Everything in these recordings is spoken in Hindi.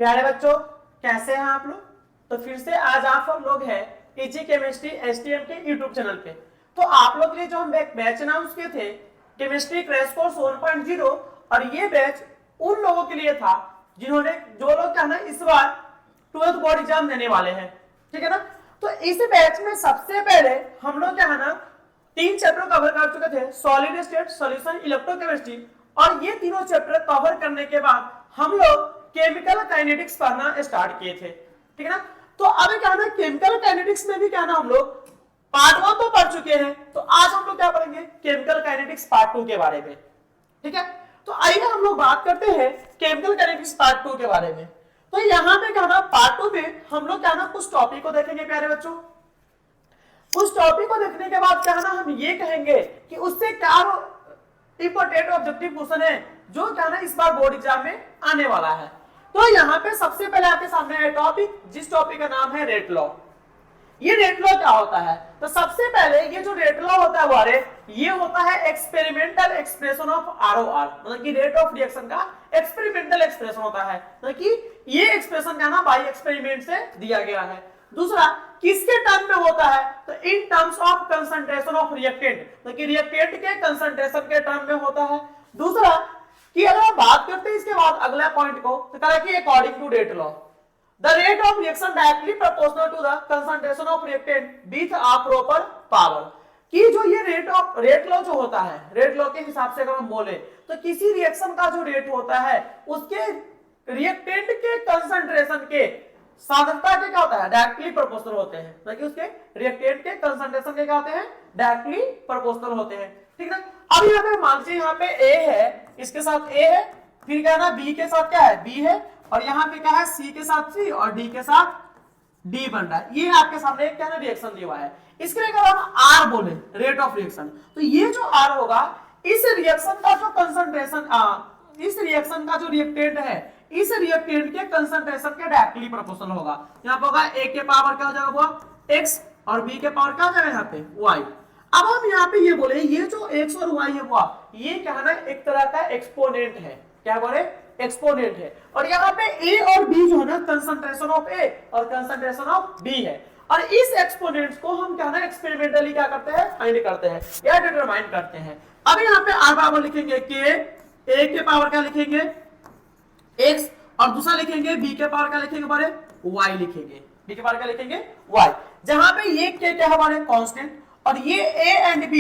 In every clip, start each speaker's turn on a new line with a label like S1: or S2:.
S1: प्यारे बच्चों, कैसे हैं आप लोग? तो फिर से आज आप हम लोग हैं इजी केमिस्ट्री एसटीएम के यूट्यूब चैनल पे। तो आप लोग के लिए जो हम एक बैच अनाउंस किए थे केमिस्ट्री क्रैश कोर्स 1.0, और ये बैच उन लोगों के लिए था जो लोग क्या ना इस बार 12th बोर्ड एग्जाम देने वाले हैं, ठीक है ना। तो इस बैच में सबसे पहले हम लोग क्या है ना 3 चैप्टर कवर कर चुके थे, सॉलिड स्टेट, सॉल्यूशन, इलेक्ट्रोकेमिस्ट्री। और ये तीनों चैप्टर कवर करने के बाद हम लोग केमिकल काइनेटिक्स पढ़ना स्टार्ट किए थे, ठीक है ना। तो अब क्या ना केमिकल काइनेटिक्स में भी क्या ना हम लोग पार्ट 1 तो पढ़ चुके हैं, तो आज हम लोग क्या पढ़ेंगे केमिकल काइनेटिक्स पार्ट 2 के बारे में, ठीक है। तो आइए हम लोग बात करते हैं केमिकल काइनेटिक्स पार्ट 2 के बारे में। तो यहाँ पे क्या ना पार्ट 2 में हम लोग क्या ना कुछ टॉपिक को देखेंगे प्यारे बच्चों। उस टॉपिक को देखने के बाद क्या ना हम ये कहेंगे कि उससे क्या इंपॉर्टेंट ऑब्जेक्टिव क्वेश्चन है जो क्या ना इस बार बोर्ड एग्जाम में आने वाला है। तो यहाँ पे सबसे पहले आपके सामने है टॉपिक, जिस टॉपिक का नाम है रेट लॉ। ये रेट लॉ क्या होता है? तो सबसे पहले ये जो रेट लॉ होता है वारे, ये होता है एक्सपेरिमेंटल एक्सप्रेशन ऑफ आरओआर, मतलब कि रेट ऑफ रिएक्शन का एक्सपेरिमेंटल एक्सप्रेशन होता है, मतलब कि ये एक्सप्रेशन क्या ना बाय एक्सपेरिमेंट से दिया गया है। दूसरा किसके टर्म में होता है? तो in terms of concentration of reactant, मतलब कि रिएक्टेंट के कंसंट्रेशन के टर्म में होता है। दूसरा कि अगर हम बात करते हैं इसके बाद अगला पॉइंट को, तो कहा कि according to rate law the rate of reaction directly proportional to the concentration of reactant with a proper power. कि जो ये रेट लॉ जो होता है, रेट लॉ के हिसाब से अगर हम बोले तो किसी रिएक्शन का जो रेट होता है उसके रिएक्टेंट के कंसंट्रेशन के सांद्रता के क्या होता है डायरेक्टली प्रोपोर्शनल होते हैं, मतलब उसके रिएक्टेंट के कंसंट्रेशन के क्या होते हैं डायरेक्टली प्रोपोर्शनल होते हैं, ठीक ना। अब यहाँ पे मान लीजिए यहाँ पे ए है, इसके साथ ए है, फिर क्या है ना बी के साथ क्या है बी है, और यहाँ पे क्या है सी के साथ सी और डी के साथ डी बन रहा है। ये आपके सामने क्या है रिएक्शन दिया हुआ है। इसके लिए अगर हम आर बोले रेट ऑफ रिएक्शन, तो ये जो आर होगा इस रिएक्शन का जो कंसंट्रेशन इस रिएक्शन का जो रिएक्टेंट है इस रिएक्टेंट के कंसंट्रेशन के डायरेक्टली प्रोपोर्शनल होगा। यहाँ पे होगा ए के पावर क्या हो जाएगा वो एक्स और बी के पावर क्या हो जाएगा यहाँ पे वाई। अब हम यहाँ पे ये बोले ये जो एक्स और वाई है वो ये क्या है ना एक तरह का एक्सपोनेंट है, क्या बोले एक्सपोनेंट है। और यहाँ पे ए और बी जो है ना कंसंट्रेशन ऑफ ए और कंसंट्रेशन ऑफ बी है, और इस एक्सपोनेंट्स को हम क्या ना एक्सपेरिमेंटली क्या करते हैं फाइंड करते हैं या डिटरमाइन करते हैं। अब यहाँ पे आर पावर लिखेंगे के, ए के पावर क्या लिखेंगे x, और दूसरा लिखेंगे b के पावर क्या लिखेंगे हमारे y लिखेंगे, b के पावर क्या लिखेंगे y, जहां पे ये k क्या हमारे कांस्टेंट, और ये a एंड b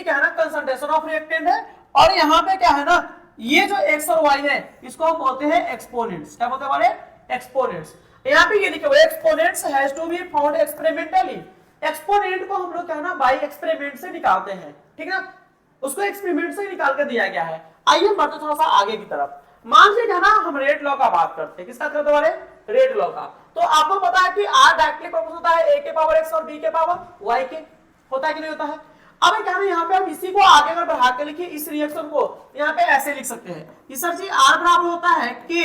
S1: क्या है ना कंसंट्रेशन ऑफ रिएक्टेंट है, और यहाँ पे क्या है ना ये जो x और y है इसको हम बोलते हैं एक्सपोनेंट्स। क्या बोलते हैं हमारे एक्सपोनेंट्स। यहाँ पे ये लिखे हुए exponents has to be found experimentally. Exponent को हम लोग क्या है ना बाय एक्सपेरिमेंट से निकालते हैं, ठीक है ना, उसको एक्सपेरिमेंट से निकाल कर दिया गया है। आइए बढ़ते थोड़ा सा आगे की तरफ। मान लीजिए ना हम रेट लॉ का बात करते हैं, किसका करते हैं रेट लॉ का। तो आपको पता है कि आर डायरेक्टली प्रोपोर्शनल होता है ए के पावर एक्स और बी के पावर वाई के, होता है कि नहीं होता है। अब क्या है यहाँ पे हम इसी को आगे अगर बढ़ा के लिखिए इस रिएक्शन को, यहाँ पे ऐसे लिख सकते हैं कि सर जी आर बराबर होता है के,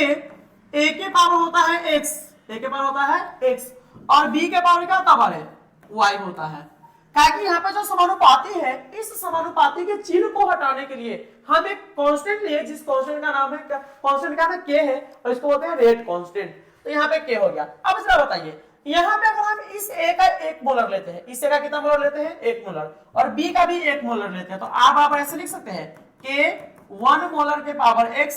S1: ए के पावर होता है एक्स, ए के पावर होता है एक्स, और बी के पावर क्या पावर है वाई होता है। ताकि यहाँ पे जो समानुपाती है इस समानुपाती के चिन्ह को हटाने के लिए हम एक कांस्टेंट लिए जिस कांस्टेंट का नाम है कांस्टेंट का नाम के है और इसको बोलते हैं रेट कांस्टेंट। तो यहाँ पे के हो गया। अब इसका बताइए यहाँ पे अगर हम इस ए का 1 मोलर लेते हैं, इस ए का कितना मोलर लेते हैं 1 मोलर, और बी का भी 1 मोलर लेते हैं, तो आप ऐसे लिख सकते हैं के 1 मोलर के पावर x,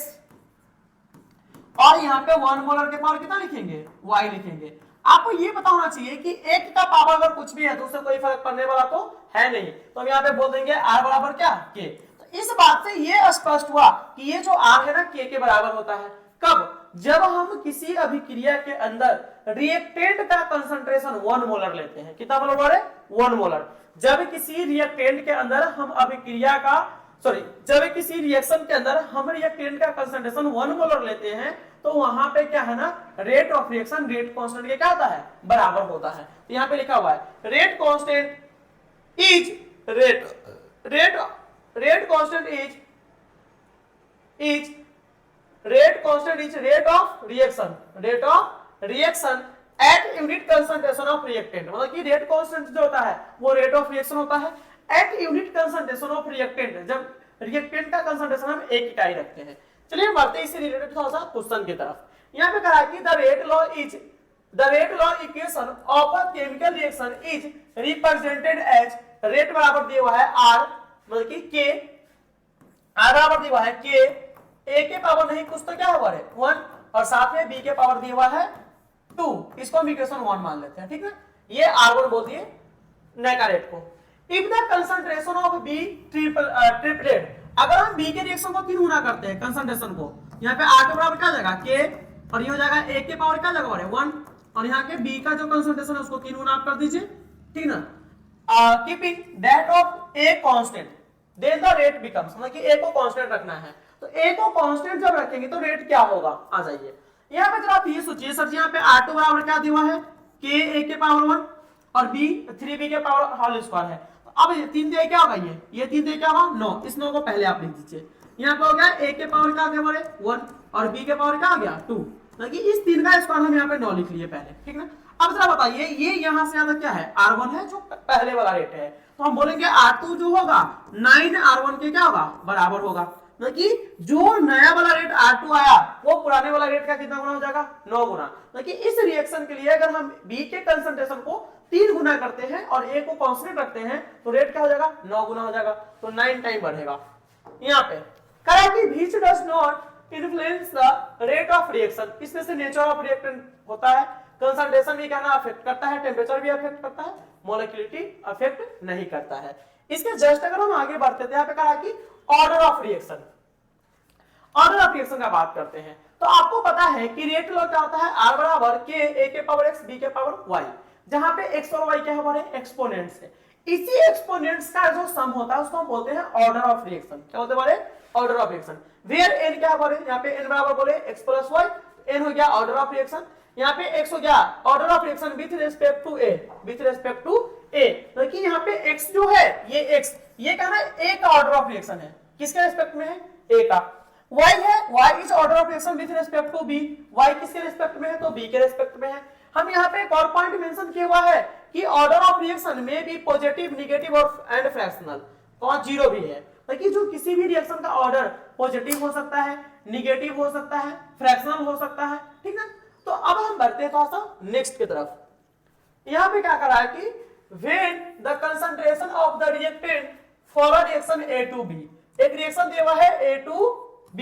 S1: और यहाँ पे 1 मोलर के पावर कितना लिखेंगे y लिखेंगे। आपको ये पता होना चाहिए कि एक का पावर अगर कुछ भी है तो उससे कोई फर्क पड़ने वाला तो है नहीं, तो हम यहाँ पे बोल देंगे r बराबर क्या के। तो इस बात से ये स्पष्ट हुआ कि ये जो r है ना k के बराबर होता है। कब? जब हम किसी अभिक्रिया के अंदर रिएक्टेंट का कंसंट्रेशन 1 मोलर लेते हैं। कितना मोलर है 1 मोलर। जब किसी रिएक्टेंट के अंदर हम अभिक्रिया का जब किसी रिएक्शन के अंदर हम रिएक्टेंट का कंसंट्रेशन 1 मोलर लेते हैं तो वहां पे क्या है ना rate of reaction rate constant के क्या होता है बराबर होता है। तो यहाँ पे लिखा हुआ है rate constant is rate constant is rate of reaction at unit concentration of reactant, मतलब कि रेट कांस्टेंट जो होता है वो रेट ऑफ रिएक्शन होता है at unit concentration of reactant, जब रिएक्टेंट का कंसंट्रेशन हम 1 इकाई रखते हैं। चलिए बढ़ते हैं इससे रिलेटेड थोड़ा सा क्वेश्चन की तरफ। यहाँ पे कहा कि the rate law equation of a chemical reaction is represented as, rate बराबर दिया हुआ है आर, मतलब कि के, आर बराबर दिया हुआ है के, ए के पावर नहीं कुछ तो क्या हुआ है 1, और साथ में बी के पावर दिया हुआ है 2, इसको हम इक्वेशन 1 मान लेते हैं, ठीक है। ये R1 बोल दिए नए का रेट को। If the concentration of B tripled, अगर हम बी के रिएक्शन को 3 गुना करते हैं कंसंट्रेशन को, यहाँ पे R के बराबर क्या हो जाएगा के, और ये हो जाएगा ए के पावर क्या जगह है 1, और यहाँ के बी का जो कंसंट्रेशन है उसको 3 गुना आप कर दीजिए, ठीक ना। Keeping that of A constant, then the rate becomes, मतलब कि ए को कांस्टेंट रखना है, तो ए को कांस्टेंट जब रखेंगे तो रेट क्या होगा, आ जाइए यहाँ पे जरा आप ये सोचिए सर जी, यहाँ पे R2 बराबर क्या दिया हुआ है के ए के पावर 1 और बी 3b के पावर होल स्क्वायर है, तो अब ये 3 दिया क्या होगा, ये 3 दिया क्या होगा 9, इस 9 को पहले आप लिख दीजिए। यहाँ पे हो गया a के पावर क्या गया 1 और b के पावर क्या आ गया 2, मतलब कि इस 3 का स्क्वायर हम यहाँ पे 9 लिख लिए पहले, ठीक ना। अब जरा बताइए ये यहाँ से ज्यादा क्या है R1 है जो पहले वाला रेट है, तो हम बोलेंगे R2 जो होगा 9 R1 के क्या होगा बराबर होगा, मतलब कि जो नया वाला रेट R2 आया वो पुराने वाला रेट का कितना गुना हो जाएगा 9 गुना, मतलब कि इस रिएक्शन के लिए अगर हम B के कंसंट्रेशन को 3 गुना करते हैं और A को कांस्टेंट रखते हैं तो रेट क्या हो जाएगा 9 गुना हो जाएगा, तो 9 टाइम बढ़ेगा। यहाँ पे कहा कि which does not influence the rate of reaction, इसमें से नेचर ऑफ रिएक्टेंट होता है, कंसंट्रेशन भी कहना अफेक्ट करता है, टेम्परेचर भी अफेक्ट करता है, मोलिक्युलरिटी अफेक्ट नहीं करता है। इसके जस्ट अगर हम आगे बढ़ते थे, यहाँ पे कहा कि order of reaction, order of reaction का बात करते हैं, तो आपको पता है कि रेट लॉ क्या होता है R बराबर के ए के पावर x b के पावर y, जहां पे x और y क्या है एक्सपोनेंट्स है, इसी एक्सपोनेंट्स का जो सम होता है उसको हम बोलते हैं ऑर्डर ऑफ रिएक्शन, क्या बोलते हैं order of reaction, where n क्या है यहाँ पे n बराबर बोले x प्लस y, n हो गया ऑर्डर ऑफ रिएक्शन, यहाँ पे x हो गया order of reaction with respect to a, with respect to a, मतलब कि यहाँ पे x जो है ये x, ये कहना a का ऑर्डर ऑफ रिएक्शन है, किसके रिस्पेक्ट में है a का, y है y is order of reaction with respect to b, y किसके रिस्पेक्ट में है तो b के रिस्पेक्ट में है। हम यहाँ पे एक और पॉइंट मेंशन किया हुआ है कि ऑर्डर ऑफ रिएक्शन में भी पॉजिटिव नेगेटिव और एंड फ्रैक्शनल, तो वहां जीरो भी है, ताकि जो किसी भी रिएक्शन का ऑर्डर पॉजिटिव हो सकता है, नेगेटिव हो सकता है, फ्रैक्शनल हो सकता है, ठीक है। तो अब हम बढ़ते हैं थोड़ा सा नेक्स्ट की तरफ। यहाँ पे क्या करा है कि when the concentration of the reactant for a reaction A to B, एक रिएक्शन दिया हुआ है A to B,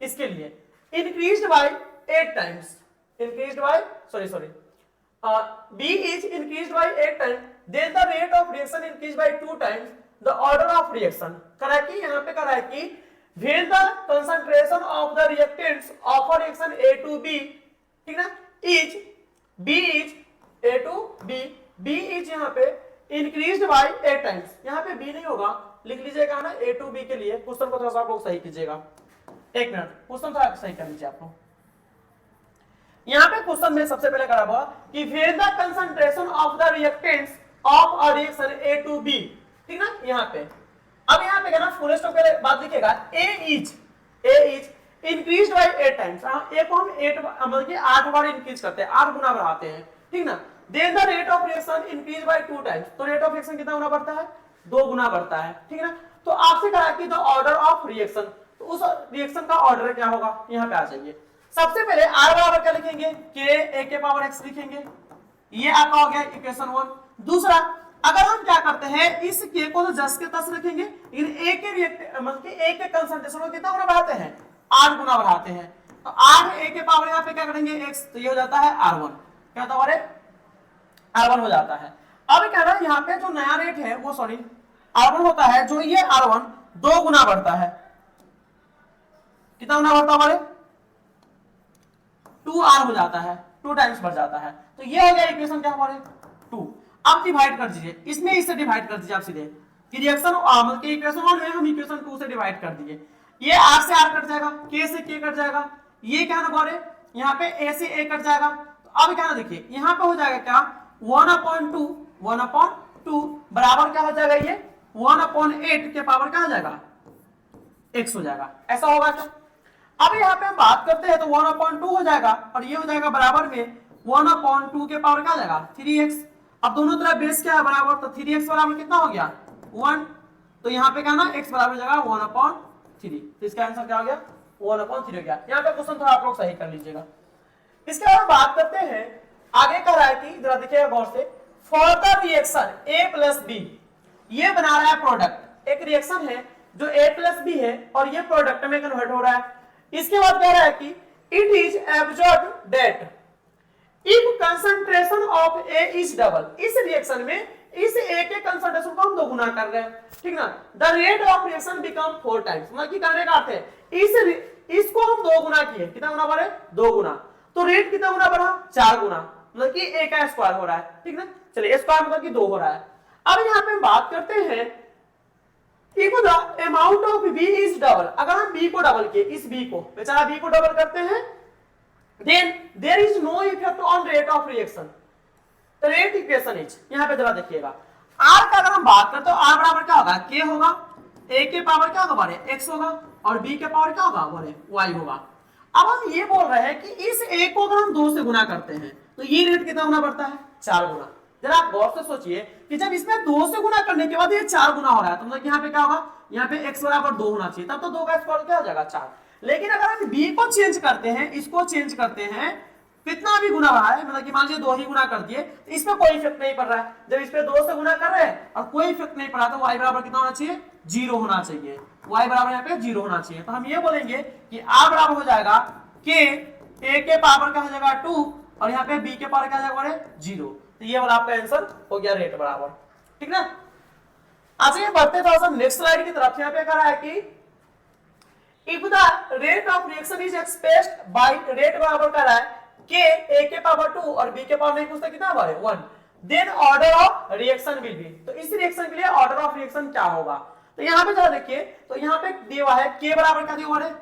S1: इसके लिए increased by 8 times, increased by B is increased by 8 times, then the rate of reaction increased by 2 times the order of reaction। करा कि यहाँ पे करा है कि when the concentration of the reactants of a reaction A to B, ठीक ना, is B is A to B, B is यहाँ पे increased by 8 times, यहाँ पे B नहीं होगा, लिख लीजिएगा ना A to B के लिए, क्वेश्चन को थोड़ा सा आप लोग सही कीजिएगा, एक मिनट क्वेश्चन थोड़ा सही कर लीजिए आप लोग। यहाँ पे क्वेश्चन में सबसे पहले करा हुआ कि when the concentration of the reactants of a reaction A to B, ठीक ना, यहाँ पे अब यहाँ पे ना फुल स्टॉप के बाद लिखेगा A is increased by 8 times, A को हम 8 मतलब कि 8 बार इंक्रीज करते हैं, 8 गुना बढ़ाते हैं, ठीक ना। Then the rate of reaction increased by 2 times, तो रेट ऑफ रिएक्शन कितना गुना बढ़ता है 2 गुना बढ़ता है, ठीक है ना। तो आपसे कहा कि द ऑर्डर ऑफ रिएक्शन, तो उस रिएक्शन का ऑर्डर क्या होगा यहाँ पे आ जाइए। सबसे पहले R बराबर क्या लिखेंगे के ए के पावर x लिखेंगे, ये आपका हो गया इक्वेशन 1। दूसरा अगर हम क्या करते हैं इस k को तो जस्ट के तस रखेंगे, लेकिन a के रिएक्ट मतलब कि a के कंसंट्रेशन को कितना गुना बढ़ाते हैं 8 गुना बढ़ाते हैं, तो 8 a के पावर यहाँ पे क्या करेंगे x, तो ये हो जाता है R1, क्या होता है R1 हो जाता है। अब क्या है यहाँ पे जो नया रेट है वो R1 होता है, जो ये R1 2 गुना बढ़ता है, कितना गुना बढ़ता है हमारे 2R हो जाता है, 2 टाइम्स बढ़ जाता है, तो ये हो गया इक्वेशन क्या हमारे 2। अब डिवाइड कर दीजिए, इसमें इससे डिवाइड कर दीजिए आप सीधे कि रिएक्शन मतलब कि इक्वेशन 1 में हम इक्वेशन 2 से डिवाइड कर दिए, ये R से R कट जाएगा, K से K कट जाएगा, ये क्या ना हमारे यहाँ पे A से A कट जाएगा, तो अब क्या ना देखिए यहाँ पे हो जाएगा क्या 1/2 बराबर क्या हो जाएगा ये 1/8 के पावर क्या हो जाएगा x हो जाएगा, ऐसा होगा क्या। अब यहाँ पे हम बात करते हैं तो 1/2 हो जाएगा और ये हो जाएगा बराबर में 1/2 के पावर क्या हो जाएगा 3x। अब दोनों तरफ बेस क्या है बराबर, तो 3x बराबर कितना हो गया 1, तो यहाँ पे क्या ना x बराबर हो जाएगा 1/3, तो इसका आंसर क्या हो गया 1/3 हो गया। यहाँ पे क्वेश्चन थोड़ा आप लोग सही कर लीजिएगा। इसके बाद बात करते हैं, आगे कह रहा है कि जरा देखिएगा गौर से, for the reaction A plus B, ये बना रहा है प्रोडक्ट, एक रिएक्शन है जो A प्लस बी है और ये प्रोडक्ट में कन्वर्ट हो रहा है। इसके बाद कह रहा है कि it is absorbed that if concentration of A is double, इस रिएक्शन में इस A के कंसंट्रेशन को हम दो गुना कर रहे हैं, ठीक ना। The rate of reaction become 4 times, मतलब कि कहने का अर्थ है इसको हम दो गुना किए, कितना गुना बढ़े, दो गुना, तो रेट कितना गुना बढ़ा, 4 गुना, मतलब कि A का स्क्वायर हो रहा है, ठीक ना। चलिए स्क्वायर मतलब कि 2 हो रहा है। अब यहाँ पे हम बात करते हैं if the amount of B is double, अगर हम B को डबल किए, इस B को, बेचारा B को डबल करते हैं, then there is no effect on rate of reaction, the rate equation is, यहाँ पे जरा देखिएगा R का अगर हम बात करते हैं, R बराबर क्या होगा, K होगा, A के पावर क्या होगा बारे X होगा, और B के पावर क्या होगा बारे Y होगा। अब हम ये बोल रहे हैं कि इस A को अगर हम 2 से गुना करते हैं तो ये रेट कितना गुना बढ़ता है, 4 गुना। जरा आप गौर से सोचिए कि जब इसमें 2 से गुना करने के बाद ये 4 गुना हो रहा है, तो मतलब यहाँ पे क्या होगा, यहाँ पे x बराबर 2 होना चाहिए, तब तो 2 का स्क्वायर क्या हो जाएगा, 4। लेकिन अगर हम b को चेंज करते हैं, इसको चेंज करते हैं, कितना भी गुना बढ़ा है, मतलब कि मान लीजिए 2 ही गुना कर दिए, तो इसमें कोई इफेक्ट नहीं पड़ रहा है। जब इस पे 2 से गुना कर रहे हैं और कोई इफेक्ट नहीं पड़ा, तो y बराबर कितना होना चाहिए, 0 होना चाहिए, y बराबर यहाँ पे 0 होना चाहिए। तो हम ये बोलेंगे कि r बराबर हो जाएगा k, a के पावर क्या हो जाएगा 2, और यहाँ पे b के पावर क्या हो जाएगा 0। तो ये वाला आपका आंसर हो गया रेट बराबर, ठीक ना। आगे बढ़ते थोड़ा सा नेक्स्ट स्लाइड की तरफ। यहाँ पे कह रहा है कि if the rate of reaction is expressed by, rate बराबर कर रहा है k, a के पावर 2 और b के पावर नहीं पूछता कितना बार 1, then order of reaction will be, तो इस रिएक्शन के लिए ऑर्डर ऑफ रिएक्शन क्या होगा। तो यहाँ पे जरा देखिए, तो यहाँ पे दिया हुआ है k बराबर क्या दिया हुआ है,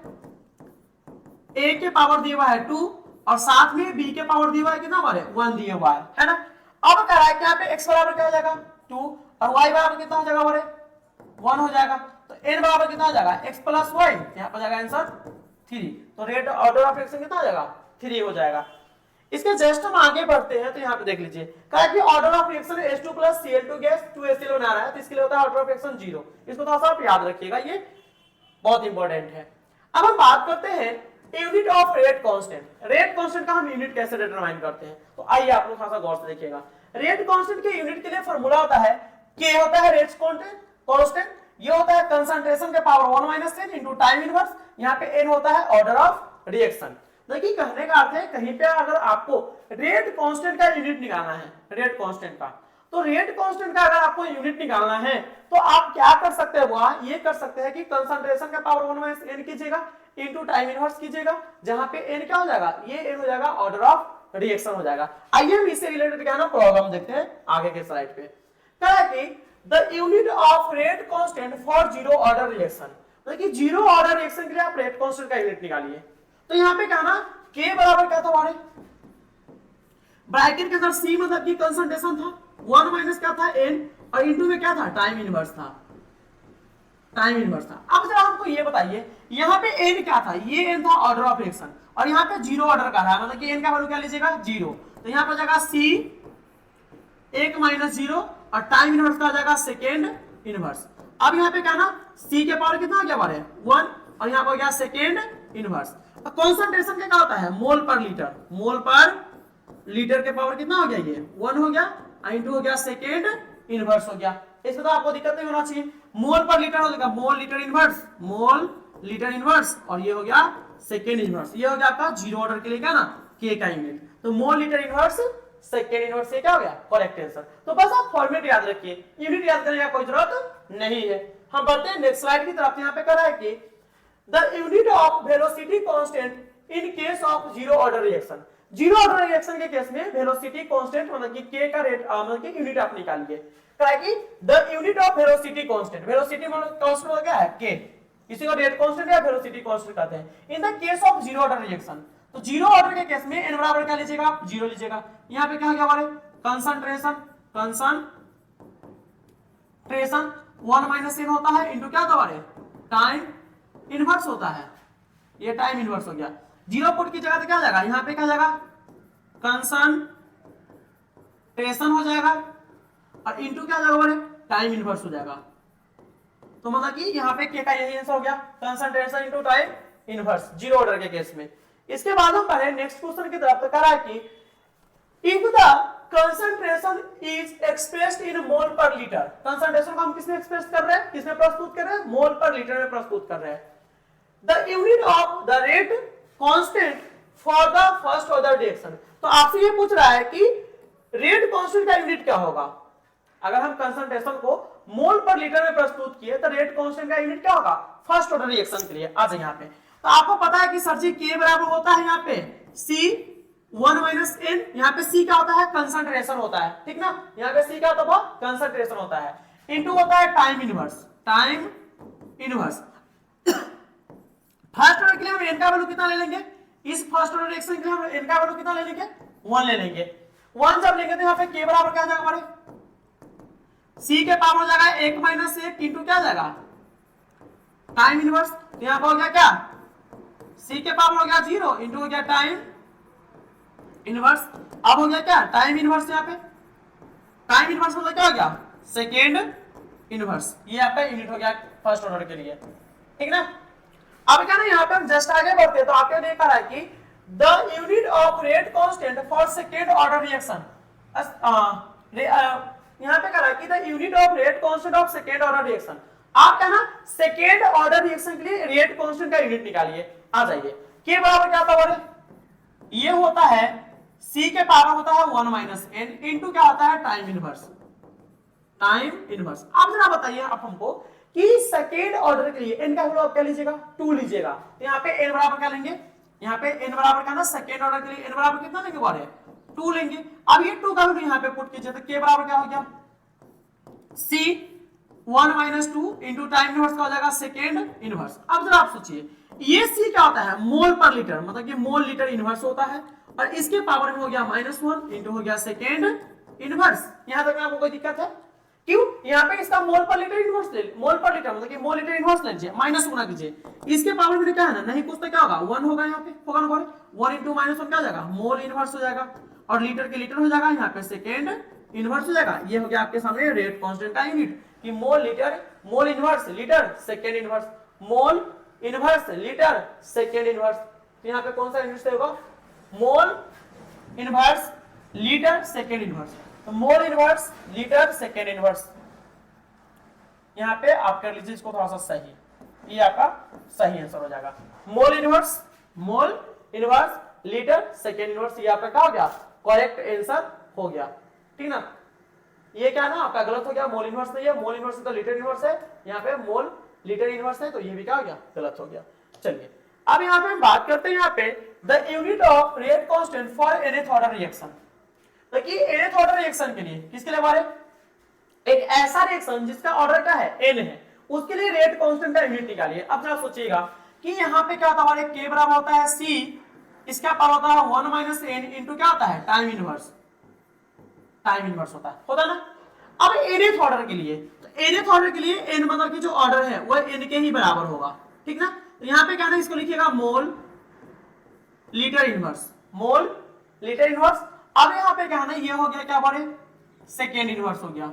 S1: a के पावर दिया हुआ है 2 और साथ में b के पावर दिया हुआ है कितना बार 1 दिया हुआ है ना। अब कह रहा है कि यहाँ पे x बराबर क्या हो जाएगा 2 और y बराबर कितना हो जाएगा बारे 1 हो जाएगा, तो n बराबर कितना हो जाएगा x प्लस y, यहाँ पर जाएगा आंसर 3। तो रेट ऑर्डर ऑफ रिएक्शन कितना हो जाएगा 3 हो जाएगा। इसके जस्ट हम आगे बढ़ते हैं, तो यहाँ पे देख लीजिए कहा कि order of reaction H2 plus Cl2 gas 2HCl बना रहा है, तो इसके लिए होता है ऑर्डर ऑफ रिएक्शन 0। इसको थोड़ा सा आप याद रखिएगा, ये बहुत इंपॉर्टेंट है। अब हम बात करते हैं unit of rate constant. Rate constant का हम यूनिट कैसे डिटरमाइन करते हैं, तो आइए आप लोग थोड़ा सा गौर से देखिएगा। रेट कांस्टेंट के यूनिट के लिए फार्मूला होता है K होता है रेट कांस्टेंट, ये होता है कंसंट्रेशन के पावर 1 - 10 इनटू टाइम इनवर्स, यहाँ पे n होता है ऑर्डर ऑफ रिएक्शन। देखिए कहने का अर्थ है कहीं पे अगर आपको रेट कांस्टेंट का यूनिट निकालना है, रेट कांस्टेंट का, तो रेट कांस्टेंट का अगर आपको यूनिट निकालना है तो आप क्या कर सकते हैं, वहां ये कर सकते हैं कि कंसंट्रेशन का पावर 1 - n कीजिएगा इनटू टाइम इनवर्स कीजिएगा, जहां पे n क्या हो जाएगा, ये n हो जाएगा ऑर्डर ऑफ रिएक्शन हो जाएगा। आइए हम इससे रिलेटेड क्या ना प्रॉब्लम देखते हैं आगे के स्लाइड पे। कहा है कि the unit of rate constant for zero order reaction, मतलब कि जीरो ऑर्डर रिएक्शन के लिए आप रेट कांस्टेंट का यूनिट निकालिए। तो यहाँ पे क्या ना k बराबर क्या था हमारे ब्रैकेट के अंदर c मतलब कि कंसंट्रेशन था, 1 माइनस क्या था n, और इनटू में क्या था टाइम इनवर्स था, टाइम इनवर्स था। अब जरा हमको ये बताइए यहाँ पे n क्या था, ये n था ऑर्डर ऑफ रिएक्शन, और यहाँ पे जीरो ऑर्डर का है, मतलब कि n का वैल्यू क्या लीजिएगा 0, तो यहाँ पे जाएगा c 1 माइनस 0 और टाइम इनवर्स का आ जाएगा सेकेंड इनवर्स। अब यहाँ पे क्या ना c के पावर कितना आ गया हमारे 1 और यहाँ पे हो गया सेकेंड इनवर्स। कंसंट्रेशन क्या होता है मोल पर लीटर, मोल पर लीटर के पावर कितना हो गया, ये 1 हो गया, इनटू हो गया सेकेंड इनवर्स हो गया। इसमें तो आपको दिक्कत नहीं होना चाहिए, मोल पर लीटर हो जाएगा mole litre inverse, mole litre inverse, और ये हो गया सेकेंड इनवर्स, ये हो गया आपका जीरो ऑर्डर के लिए क्या ना k का यूनिट, तो mole litre inverse second inverse से क्या हो गया करेक्ट आंसर। तो बस आप फॉर्मेट याद रखिए, यूनिट याद करने का कोई जरूरत नहीं है। हम बढ़ते हैं नेक्स्ट स्लाइड की तरफ। यहाँ पे कह रहा है कि the unit of velocity constant in case of zero order reaction, zero order reaction के केस में वेलोसिटी कांस्टेंट मतलब कि k का रेट मतलब कि यूनिट आप निकालिए। क्या है कि the unit of velocity constant, velocity मतलब कांस्टेंट मतलब क्या है k, इसी को रेट कांस्टेंट या वेलोसिटी कांस्टेंट कहते हैं। In the case of zero order reaction, तो जीरो ऑर्डर के केस में n बराबर क्या लीजिएगा आप 0 लीजिएगा। यहाँ पे क्या हो गया हमारे कंसंट्रेशन 1 माइनस n होता है इनटू क्या होता है हमारे टाइम इनवर्स होता है, ये टाइम इनवर्स हो गया। जीरो पुट की जगह तो क्या जाएगा, यहाँ पे क्या जाएगा कंसंट्रेशन हो जाएगा और इनटू क्या जाएगा हमारे टाइम इनवर्स हो जाएगा। तो मतलब कि यहाँ पे k का यही आंसर हो गया concentration into time inverse, zero order के केस में। इसके बाद हम पढ़े नेक्स्ट क्वेश्चन की तरफ, तो कह रहा है कि if the concentration is expressed in mole per litre, concentration को हम किसमें एक्सप्रेस कर रहे हैं, किसमें प्रस्तुत कर रहे हैं, मोल पर लीटर में प्रस्तुत कर रहे हैं। The unit of the rate constant for the first order reaction, तो आपसे ये पूछ रहा है कि रेट कांस्टेंट का यूनिट क्या होगा। अगर हम कंसंट्रेशन को मोल पर लीटर में प्रस्तुत किए तो रेट कांस्टेंट का यूनिट क्या होगा फर्स्ट ऑर्डर रिएक्शन के लिए। आ जाए यहाँ पे, तो आपको पता है कि सर जी के बराबर होता है यहाँ पे सी 1 माइनस एन, यहाँ पे सी क्या होता है कंसंट्रेशन होता है, ठीक ना, यहाँ पे सी क्या होता है कंसंट्रेशन होता है, इनटू होता है time inverse, time inverse. First order के लिए हम एन का वैल्यू कितना ले लेंगे, इस फर्स्ट ऑर्डर रिएक्शन के लिए हम एन का वैल्यू कितना ले लेंगे 1 ले लेंगे। 1 जब लेंगे तो यहाँ पे के बराबर क्या हो जाएगा हमारे सी के पावर हो जाएगा 1 माइनस 1 इंटू क्या जाएगा टाइम इनवर्स, तो यहाँ पर हो गया क्या सी के पावर हो गया 0 इंटू हो गया टाइम इनवर्स। अब हो गया क्या टाइम इनवर्स, यहाँ पे टाइम इनवर्स मतलब क्या हो गया सेकेंड इनवर्स, ये आपका यूनिट हो गया फर्स्ट ऑर्डर के लिए, ठीक ना। अब क्या ना यहाँ पे हम जस्ट आगे बढ़ते हैं, तो आपने देखा है कि the unit of rate constant for second order reaction, यहाँ पे कह रहा है कि the unit of rate constant of second order reaction. आप क्या ना सेकेंड ऑर्डर रिएक्शन के लिए रेट कांस्टेंट का यूनिट निकालिए। आ जाइए के बराबर क्या होता है, ये होता है सी के पावर होता है 1 माइनस एन इंटू क्या होता है टाइम इनवर्स, टाइम इनवर्स। अब जरा बताइए आप हमको कि सेकेंड ऑर्डर के लिए एन का वैल्यू आप क्या लीजिएगा 2 लीजिएगा, तो यहाँ पे एन बराबर क्या लेंगे, यहाँ पे एन बराबर क्या ना सेकेंड ऑर्डर के लिए एन बराबर कितना लेंगे बारे 2 लेंगे। अब ये 2 का वैल्यू यहाँ पे पुट कीजिए, तो के बराबर क्या हो गया सी 1 माइनस 2 इंटू टाइम इनवर्स का हो जाएगा सेकेंड इनवर्स। अब जरा आप सोचिए ये सी क्या होता है मोल पर लीटर, मतलब कि मोल लीटर इनवर्स होता है, और इसके पावर में हो गया -1 इंटू हो गया सेकेंड इनवर्स। यहां तक आपको कोई दिक्कत है क्यों, यहाँ पे इसका मोल पर लीटर इनवर्स ले, मोल पर लीटर मतलब कि मोल लीटर इनवर्स ले लीजिए, माइनस गुना कीजिए, इसके पावर में क्या है ना नहीं कुछ तो क्या होगा 1 होगा, यहाँ पे होगा ना 1 इंटू -1 क्या हो जाएगा मोल इनवर्स हो जाएगा, और लीटर के लीटर हो जाएगा, यहाँ पे सेकेंड इनवर्स हो जाएगा। ये हो गया आपके सामने रेट कांस्टेंट का यूनिट कि mole litre, mole inverse litre second inverse, mole inverse litre second inverse. तो यहाँ पे कौन सा यूनिट होगा mole inverse litre second inverse, तो mole inverse litre second inverse. यहाँ पे आप कर लीजिए इसको थोड़ा सा सही, ये आपका सही आंसर हो जाएगा मोल इनवर्स लीटर सेकेंड इनवर्स, ये आपका क्या हो गया करेक्ट आंसर हो गया, ठीक ना। ये क्या ना आपका गलत हो गया, मोल इनवर्स नहीं है, मोल इनवर्स तो लीटर इनवर्स है, यहाँ पे मोल लीटर इनवर्स है, तो ये भी क्या हो गया गलत हो गया। चलिए अब यहाँ पे हम बात करते हैं यहाँ पे the unit of rate constant for nth order reaction. देखिए nth ऑर्डर रिएक्शन के लिए किसके लिए हमारे एक ऐसा रिएक्शन जिसका ऑर्डर क्या है n है, उसके लिए रेट कांस्टेंट का यूनिट निकालिए। अब जरा सोचिएगा कि यहाँ पे क्या होता है हमारे k बराबर होता है c, इसका पावर होता है 1 माइनस n इंटू क्या होता है टाइम इनवर्स, टाइम इनवर्स होता ना। अब nth ऑर्डर के लिए, तो nth ऑर्डर के लिए n मतलब कि जो ऑर्डर है वो n के ही बराबर होगा, ठीक ना। तो यहाँ पे क्या ना इसको लिखिएगा mole litre inverse, mole litre inverse. अब यहाँ पे क्या है ना ये हो गया क्या बारे सेकेंड इनवर्स हो गया,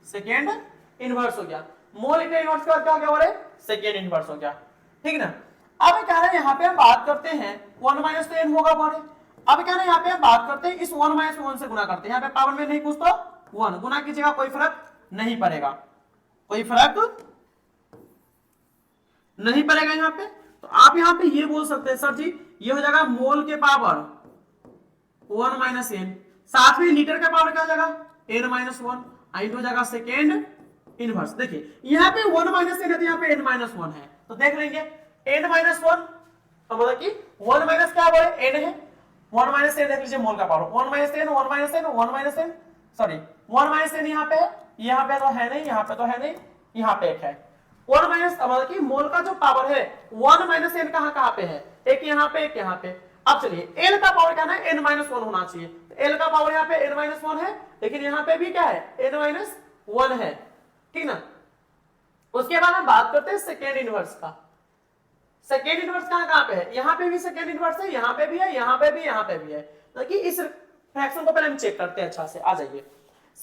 S1: सेकेंड इनवर्स हो गया, मोल लीटर इनवर्स का क्या हो गया बारे सेकेंड इनवर्स हो गया, ठीक ना। अब क्या है यहाँ पे हम बात करते हैं 1 माइनस तो n होगा बारे। अब क्या ना यहाँ पे हम बात करते हैं इस 1 माइनस 1 से गुना करते हैं, यहाँ पे पावर में नहीं कुछ तो 1 गुना कीजिएगा, कोई फर्क नहीं पड़ेगा, कोई फर्क नहीं पड़ेगा यहाँ पे। तो आप यहाँ पे ये बोल सकते हैं सर जी ये हो जाएगा मोल के पावर 1 माइनस n, साथ में लीटर का पावर क्या हो जाएगा n माइनस 1 इंटू हो जाएगा सेकेंड इनवर्स। देखिए यहाँ पे 1 माइनस n है तो यहाँ पे n माइनस 1 है, तो देख लेंगे n माइनस 1 तो मतलब कि 1 माइनस क्या है n है, 1 माइनस n देख लीजिए मोल का power 1 minus n 1 minus n 1 minus n sorry 1 minus n यहाँ पे है, यहाँ पे तो है नहीं, यहाँ पे तो है नहीं, यहाँ पे एक है 1 माइनस मतलब कि मोल का जो पावर है 1 माइनस n कहाँ पे है, एक यहाँ पे एक यहाँ पे। अब चलिए l का पावर क्या है n माइनस 1 होना चाहिए, तो l का पावर यहाँ पे n माइनस 1 है, लेकिन यहाँ पे भी क्या है n माइनस 1 है, ठीक ना। उसके बाद हम बात करते हैं सेकेंड इनवर्स का। सेकेंड इनवर्स कहाँ पे है, यहाँ पे भी सेकेंड इनवर्स है, यहाँ पे भी है, यहाँ पे भी, यहाँ पे भी है। देखिए इस फ्रैक्शन को पहले हम चेक करते हैं अच्छा से। आ जाइए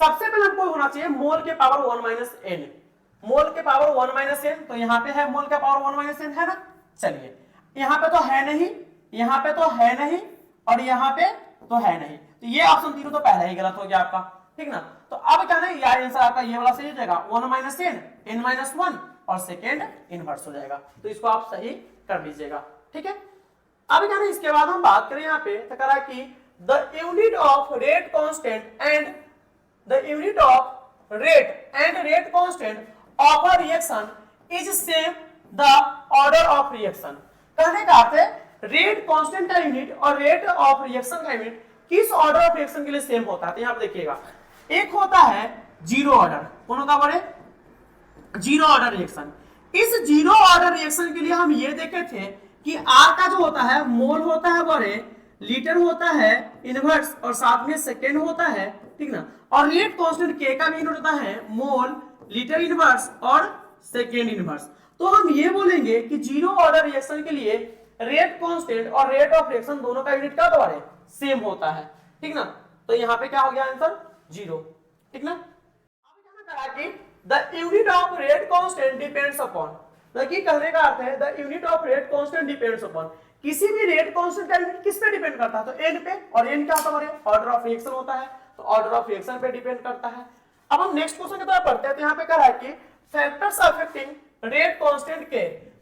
S1: सबसे पहले हमको होना चाहिए मोल के पावर 1 माइनस n, मोल के पावर 1 माइनस n, तो यहाँ पे है मोल का पावर 1 माइनस n है ना। चलिए यहाँ पे तो है नहीं, यहाँ पे तो है नहीं, और यहाँ पे तो है नहीं, तो ये ऑप्शन तीनों तो पहले ही गलत हो गया आपका, ठीक ना। तो अब क्या है, यार आंसर आपका ये वाला सही हो जाएगा, 1 माइनस n, n माइनस 1 और सेकेंड इनवर्स हो जाएगा, तो इसको आप सही कर लीजिएगा, ठीक है। अब क्या है, इसके बाद हम बात करें यहाँ पे, तो कह रहा है कि the unit of rate constant and the unit of rate and rate constant of a reaction is same the order of reaction. कहने का अर्थ है रेट कांस्टेंट का यूनिट और रेट ऑफ रिएक्शन का यूनिट किस ऑर्डर ऑफ रिएक्शन के लिए सेम होता है। तो यहाँ पे देखिएगा, एक होता है जीरो ऑर्डर, कौन होता है, जीरो ऑर्डर रिएक्शन। इस जीरो ऑर्डर रिएक्शन के लिए हम ये देखे थे कि आर का जो होता है मोल होता है बड़े, लीटर होता है इनवर्स और साथ में सेकेंड होता है, ठीक ना। और रेट कांस्टेंट के का भी यूनिट होता है मोल, लीटर इनवर्स और सेकेंड इनवर्स। तो हम ये बोलेंगे कि जीरो ऑर्डर रिएक्शन के लिए रेट कांस्टेंट और रेट ऑफ रिएक्शन दोनों का यूनिट क्या द्वारा सेम होता है, ठीक ना। तो यहाँ पे क्या हो गया आंसर, जीरो, ठीक ना। अब क्या कहा कि the unit of rate constant depends upon, देखिए कहने का अर्थ है the unit of rate constant depends upon, किसी भी रेट कांस्टेंट का यूनिट किस पे डिपेंड करता है, तो n पे, और n क्या होता है, ऑर्डर ऑफ रिएक्शन होता है, तो ऑर्डर ऑफ रिएक्शन पे डिपेंड करता है। अब हम नेक्स्ट क्वेश्चन की तरफ बढ़ते हैं, तो यहाँ पे कह रहा है कि फैक्टर्स अफेक्टिंग रेट कांस्टेंट के,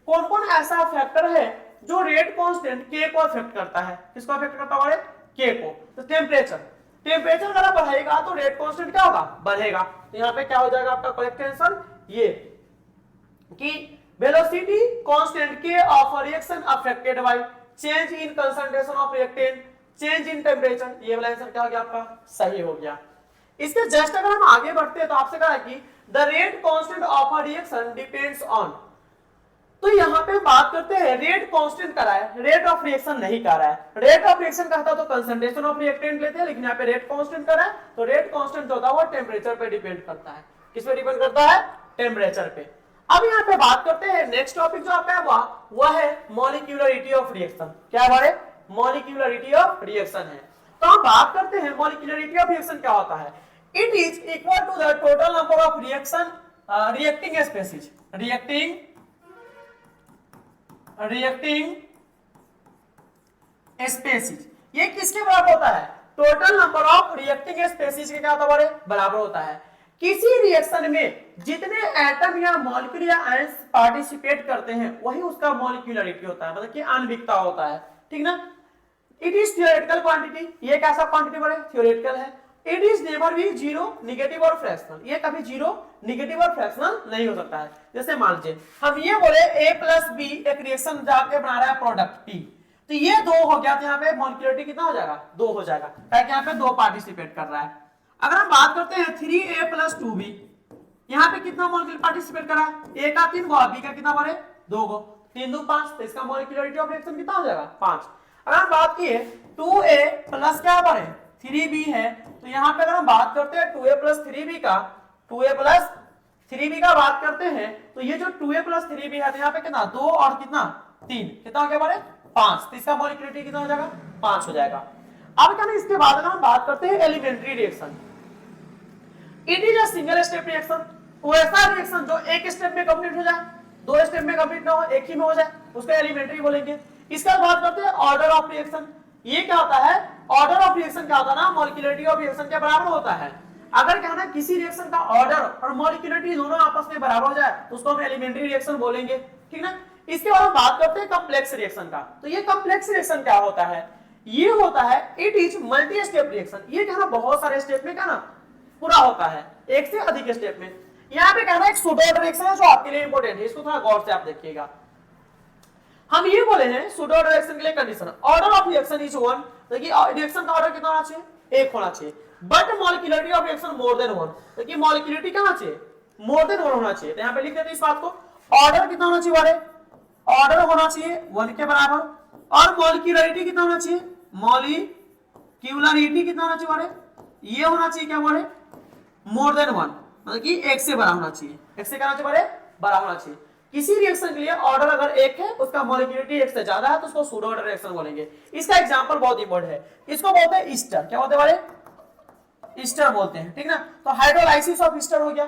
S1: कौन कौन ऐसा फैक्टर है जो रेट कांस्टेंट k को अफेक्ट करता है, किसको अफेक्ट करता है, k को। तो टेम्परेचर, टेम्परेचर अगर बढ़ेगा तो रेट कांस्टेंट क्या होगा, बढ़ेगा। तो यहाँ पे क्या हो जाएगा आपका करेक्ट आंसर, ये कि velocity constant k of reaction affected by change in concentration of reactant, change in temperature, ये वाला आंसर क्या हो गया आपका, सही हो गया। इसके जस्ट अगर हम आगे बढ़ते हैं तो आपसे कहा है कि the rate constant of a reaction depends on, तो यहाँ पे बात करते हैं रेट कांस्टेंट का है, रेट ऑफ रिएक्शन नहीं कर रहा है। रेट ऑफ रिएक्शन कहता तो कंसंट्रेशन ऑफ रिएक्टेंट लेते हैं, लेकिन यहाँ पे रेट कांस्टेंट कर रहा है, तो रेट कांस्टेंट जो होता है वो टेम्परेचर पे डिपेंड करता है, किस पे डिपेंड करता है, टेम्परेचर पे। अब यहाँ पे बात करते हैं नेक्स्ट टॉपिक जो आपका है वह है मॉलिक्यूलरिटी ऑफ रिएक्शन। क्या हमारे मॉलिक्यूलरिटी ऑफ रिएक्शन है, तो हम बात करते हैं मॉलिक्यूलरिटी ऑफ रिएक्शन क्या होता है। It is equal to the total number of reaction reacting species, reacting species, ये किसके बराबर होता है, total number of reacting species के क्या होता है, बराबर होता है। किसी रिएक्शन में जितने एटम या मॉलिक्यूल या आयंस पार्टिसिपेट करते हैं वही उसका मॉलिक्यूलरिटी होता है, मतलब कि आणविकता होता है, ठीक ना। इट इज थ्योरेटिकल क्वांटिटी, ये कैसा क्वांटिटी बड़े, थ्योरेटिकल है। It is never be zero negative और फ्रैक्शनल, ये कभी जीरो नेगेटिव और फ्रैक्शनल नहीं हो सकता है। जैसे मान लीजिए हम ये बोले a प्लस बी एक रिएक्शन जाके बना रहा है प्रोडक्ट P, तो ये दो हो गया, तो यहाँ पे मॉलिक्यूलरिटी कितना हो जाएगा, दो हो जाएगा, ताकि यहाँ पे दो पार्टिसिपेट कर रहा है। अगर हम बात करते हैं 3a प्लस 2b, यहाँ पे कितना मॉलिक्यूल पार्टिसिपेट करा, a का 3 गो, b का कितना बने 2 गो, 3 2 5, तो इसका मॉलिक्यूलरिटी ऑफ रिएक्शन कितना हो जाएगा 5। अगर हम बात किए 2a प्लस क्या बने 3b है, तो यहाँ पे अगर हम बात करते हैं 2a प्लस 3b का, 2a प्लस 3b का बात करते हैं, तो ये जो 2a प्लस 3b है, तो यहाँ पे कितना 2 और कितना 3, कितना हो गया बने 5, तो इसका मॉलिक्यूलरिटी कितना हो जाएगा 5 हो जाएगा। अब क्या ना इसके बाद अगर हम बात करते हैं elementary reaction, it is a single step reaction, वो ऐसा रिएक्शन जो एक स्टेप में कंप्लीट हो जाए, दो स्टेप में कंप्लीट ना हो, एक ही में हो जाए, उसको एलिमेंट्री बोलेंगे। इसका बात करते हैं ऑर्डर ऑफ रिएक्शन, ये क्या होता है, ऑर्डर ऑफ रिएक्शन क्या होता है ना, मॉलिक्यूलरिटी ऑफ रिएक्शन के बराबर होता है। अगर क्या ना किसी रिएक्शन का ऑर्डर और मॉलिक्यूलरिटी दोनों आपस में बराबर हो जाए तो उसको हम एलिमेंट्री रिएक्शन बोलेंगे, ठीक ना। इसके बाद हम बात करते हैं कॉम्प्लेक्स रिएक्शन का, तो ये कॉम्प्लेक्स रिएक्शन क्या होता है, ये होता है it is multi step reaction, ये क्या ना बहुत सारे स्टेप में क्या ना पूरा होता है, एक से अधिक स्टेप में। यहाँ पे कहना एक सूडो ऑर्डर रिएक्शन है जो आपके लिए इंपॉर्टेंट है, इसको थोड़ा गौर से आप देखिएगा। हम ये बोले हैं सूडो ऑर्डर रिएक्शन के लिए condition, order of reaction is 1, देखिए रिएक्शन का ऑर्डर कितना होना चाहिए, 1 होना चाहिए, but molecularity of reaction more than 1, देखिए मॉलिक्यूलरिटी क्या होना चाहिए, मोर देन 1 होना चाहिए। तो यहाँ पे लिख देते हैं इस बात को, ऑर्डर कितना होना चाहिए, ऑर्डर होना चाहिए 1 के बराबर, और मॉलिक्यूलरिटी कितना होना चाहिए, मॉलिक्यूलरिटी कितना होना चाहिए, ये होना चाहिए क्या बोले मोर देन 1, मतलब कि 1 से बड़ा होना चाहिए, 1 से क्या होना चाहिए, बड़ा होना चाहिए। किसी रिएक्शन के लिए ऑर्डर अगर 1 है, उसका मॉलिक्यूलरिटी 1 से ज्यादा है, तो उसको सूडो ऑर्डर रिएक्शन बोलेंगे। इसका एग्जांपल बहुत इंपॉर्टेंट है, इसको बोलते हैं ईस्टर, क्या बोलते हैं ईस्टर बोलते हैं, ठीक ना। तो हाइड्रोलाइसिस ऑफ ईस्टर हो गया,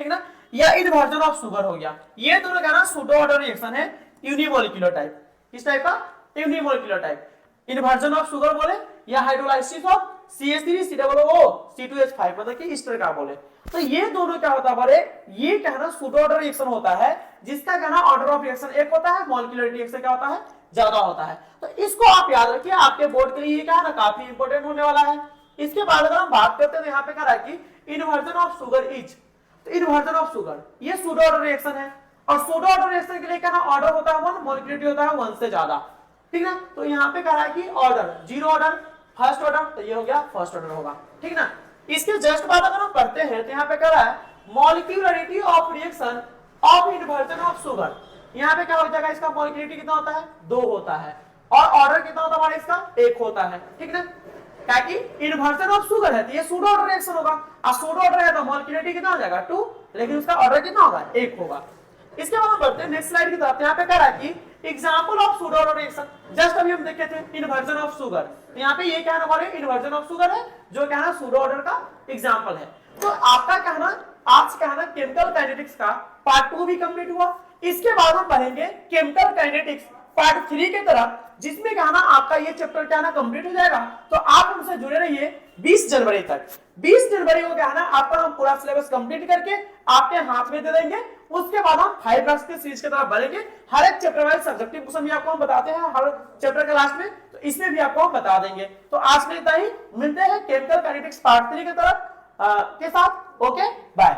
S1: ठीक ना, या इन्वर्जन ऑफ शुगर हो गया, ये दोनों क्या ना सूडो ऑर्डर रिएक्शन है यूनिमॉलिक्यूलर टाइप। किस टाइप का, unimolecular type. Inversion of sugar बोले या हाइड्रोलाइसिस ऑफ CH3COO C2H5 मतलब कि इस तरह का बोले। तो ये दोनों क्या होता है बोले, ये कहना सूडो ऑर्डर रिएक्शन होता है, जिसका कहना ऑर्डर ऑफ रिएक्शन एक होता है, मॉलिक्यूलर रिएक्शन क्या होता है, ज्यादा होता है। तो इसको आप याद रखिए, आपके बोर्ड के लिए ये क्या है ना काफी इंपॉर्टेंट होने वाला है। इसके बाद अगर हम बात करते हैं तो यहाँ पे कह रहा है कि इन्वर्जन ऑफ शुगर इज, तो इन्वर्जन ऑफ शुगर ये सूडो ऑर्डर रिएक्शन है, और सूडो ऑर्डर रिएक्शन के लिए क्या ना ऑर्डर होता है 1, मॉलिक्यूलरिटी होता है 1 से ज्यादा, ठीक है। तो यहाँ पे कह रहा है कि order zero order, first order, तो ये हो गया फर्स्ट ऑर्डर होगा, ठीक ना। इसके जस्ट बाद अगर हम पढ़ते हैं तो यहाँ पे कह रहा है molecularity of reaction of inversion of sugar. यहाँ पे क्या हो जाएगा, इसका मॉलिक्यूलरिटी कितना होता है, 2 होता है, और ऑर्डर कितना होता है इसका, 1 होता है, ठीक ना। क्या कि इन्वर्जन ऑफ शुगर है तो ये सूडो ऑर्डर रिएक्शन होगा, और सूडो ऑर्डर है तो मॉलिक्यूलरिटी कितना हो जाएगा 2, लेकिन उसका ऑर्डर कितना होगा, 1 होगा। इसके बाद हम बढ़ते हैं नेक्स्ट स्लाइड की तरफ। यहाँ पे कह रहा है कि example of pseudo order reaction, just अभी हम देखे थे इन्वर्जन ऑफ शुगर, तो यहाँ पे ये क्या हमारे इन्वर्जन ऑफ शुगर है, जो क्या है सूडो ऑर्डर का एग्जांपल है। तो आपका कहना आज कहना केमिकल काइनेटिक्स का पार्ट 2 भी कंप्लीट हुआ। इसके बाद हम पढ़ेंगे केमिकल काइनेटिक्स पार्ट 3 की तरफ, जिसमें क्या ना आपका ये चैप्टर क्या ना कंप्लीट हो जाएगा। तो आप हमसे जुड़े रहिए 20 जनवरी तक। 20 जनवरी को क्या ना आपका हम पूरा सिलेबस कंप्लीट करके आपके हाथ में दे देंगे। उसके बाद हम 5 क्लास के सीरीज की तरफ बढ़ेंगे। हर एक चैप्टर वाइज सब्जेक्टिव क्वेश्चन भी आपको हम बताते हैं हर चैप्टर के लास्ट में, तो इसमें भी आपको हम बता देंगे। तो आज में इतना ही, मिलते हैं केमिकल काइनेटिक्स पार्ट 3 की तरफ के साथ। Okay bye.